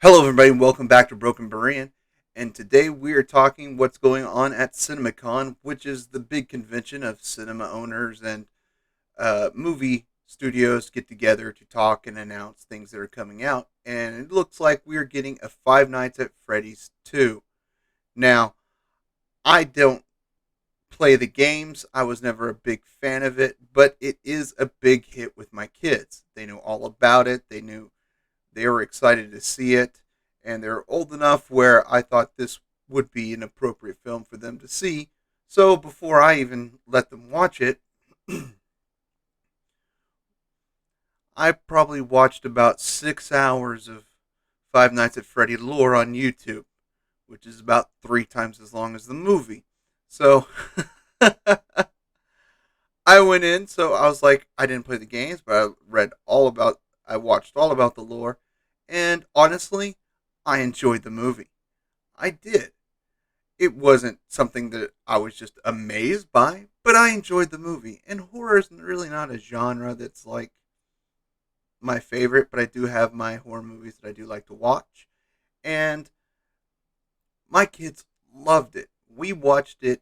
Hello, everybody, and welcome back to Broken Berean. And today we are talking what's going on at CinemaCon, which is the big convention of cinema owners and movie studios get together to talk and announce things that are coming out. And it looks like we are getting a Five Nights at Freddy's 2. Now, I don't play the games, I was never a big fan of it, but it is a big hit with my kids. They know all about it, they were excited to see it, and they're old enough where I thought this would be an appropriate film for them to see. So before I even let them watch it, I probably watched about 6 hours of Five Nights at Freddy lore on YouTube, which is about 3 times as long as the movie. So I went in, so I was like, I didn't play the games, but I watched all about the lore, and honestly, I enjoyed the movie. I did. It wasn't something that I was just amazed by, but I enjoyed the movie. And horror is really not a genre that's like my favorite, but I do have my horror movies that I do like to watch. And my kids loved it. We watched it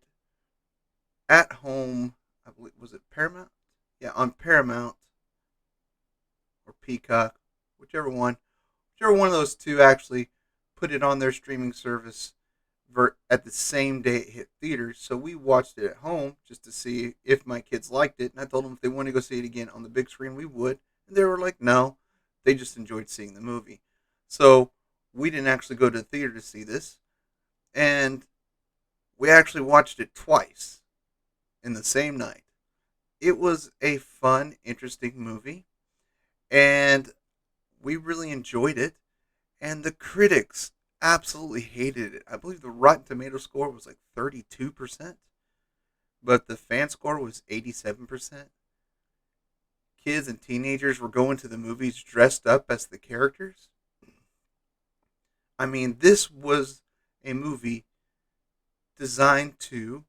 at home. I believe was it Paramount? Yeah, on Paramount or Peacock, whichever one of those two actually put it on their streaming service at the same day it hit theaters. So we watched it at home just to see if my kids liked it. And I told them if they wanted to go see it again on the big screen, we would. And they were like, no, they just enjoyed seeing the movie. So we didn't actually go to the theater to see this. And we actually watched it twice in the same night. It was a fun, interesting movie. And we really enjoyed it. And the critics absolutely hated it. I believe the Rotten Tomato score was like 32%, but the fan score was 87%. Kids and teenagers were going to the movies dressed up as the characters. I mean, this was a movie designed to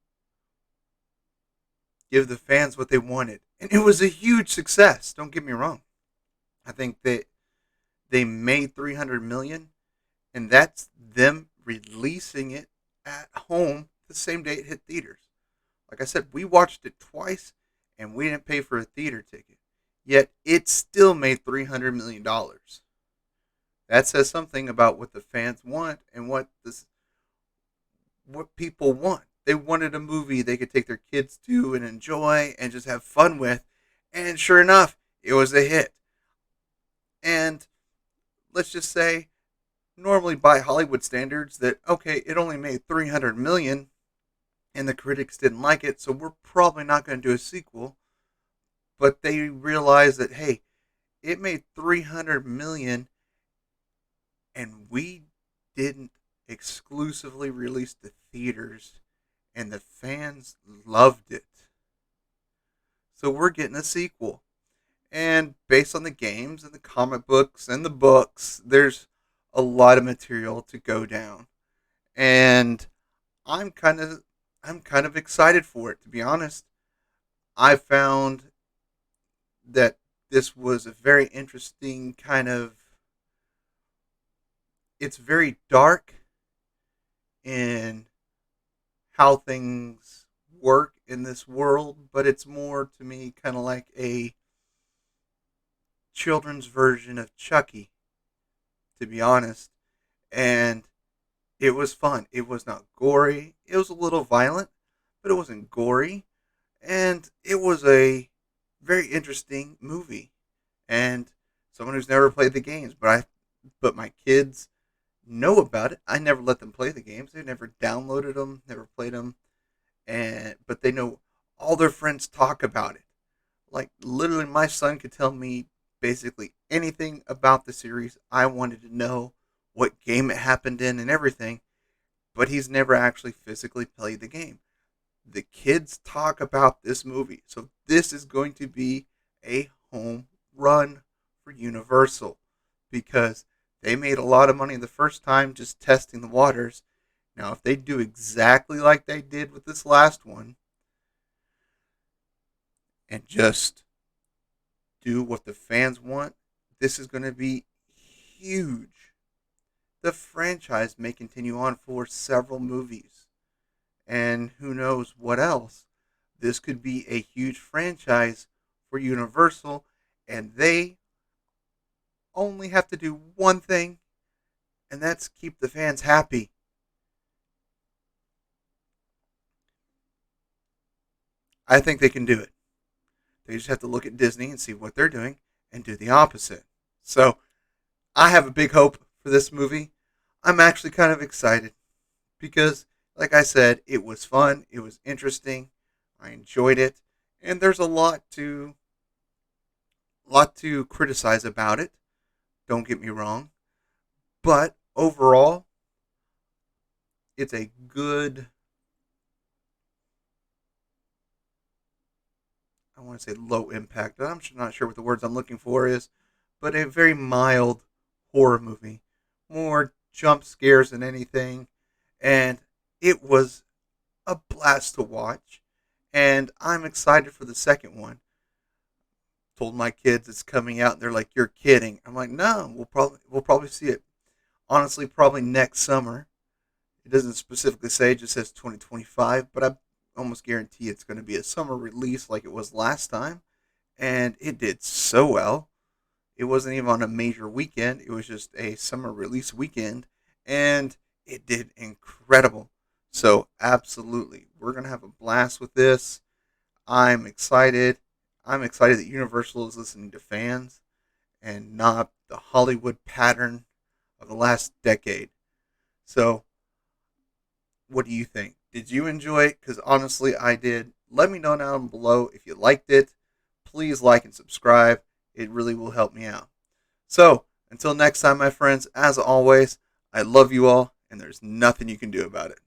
give the fans what they wanted. And it was a huge success, don't get me wrong. I think that they made 300 million, and that's them releasing it at home the same day it hit theaters. Like I said, we watched it twice and we didn't pay for a theater ticket. Yet it still made $300 million. That says something about what the fans want and what people want. They wanted a movie they could take their kids to and enjoy and just have fun with. And sure enough, it was a hit. And let's just say normally by Hollywood standards that okay, it only made 300 million and the critics didn't like it, so we're probably not going to do a sequel. But they realized that hey, it made 300 million and we didn't exclusively release to theaters and the fans loved it. So we're getting a sequel. And based on the games and the comic books and the books, there's a lot of material to go down. And I'm kind of I'm kind of excited for it to be honest. I found that this was a very interesting kind of it's very dark in how things work in this world, but it's more to me kind of like a children's version of Chucky, to be honest. And it was fun. It was not gory. It was a little violent, but it wasn't gory. And it was a very interesting movie. And someone who's never played the games, but my kids know about it. I never let them play the games. They never downloaded them, never played them, and but they know all their friends talk about it. Like literally, my son could tell me basically anything about the series. I wanted to know what game it happened in and everything, but he's never actually physically played the game. The kids talk about this movie, so this is going to be a home run for Universal because they made a lot of money the first time just testing the waters. Now, if they do exactly like they did with this last one and just do what the fans want, this is going to be huge. the franchise may continue on for several movies. And who knows what else. This could be a huge franchise for Universal, and they only have to do one thing, and that's keep the fans happy. I think they can do it. They just have to look at Disney and see what they're doing and do the opposite. So I have a big hope for this movie. I'm actually kind of excited because, like I said, it was fun. It was interesting. I enjoyed it, and there's a lot to criticize about it. Don't get me wrong, but overall, it's a good. I want to say low impact. I'm not sure what the words I'm looking for is, but a very mild horror movie. More jump scares than anything, and it was a blast to watch. And I'm excited for the second one. Told my kids it's coming out, and they're like, "You're kidding." I'm like, "No, we'll probably see it. Honestly, probably next summer." It doesn't specifically say; it just says 2025, but I almost guarantee it's going to be a summer release like it was last time. And it did so well. It wasn't even on a major weekend; it was just a summer release weekend, and it did incredible. So, absolutely, we're going to have a blast with this. I'm excited. I'm excited that Universal is listening to fans and not the Hollywood pattern of the last decade. So, what do you think? Did you enjoy it? Because honestly, I did. Let me know down below if you liked it. Please like and subscribe. It really will help me out. So, until next time, my friends, as always, I love you all, and there's nothing you can do about it.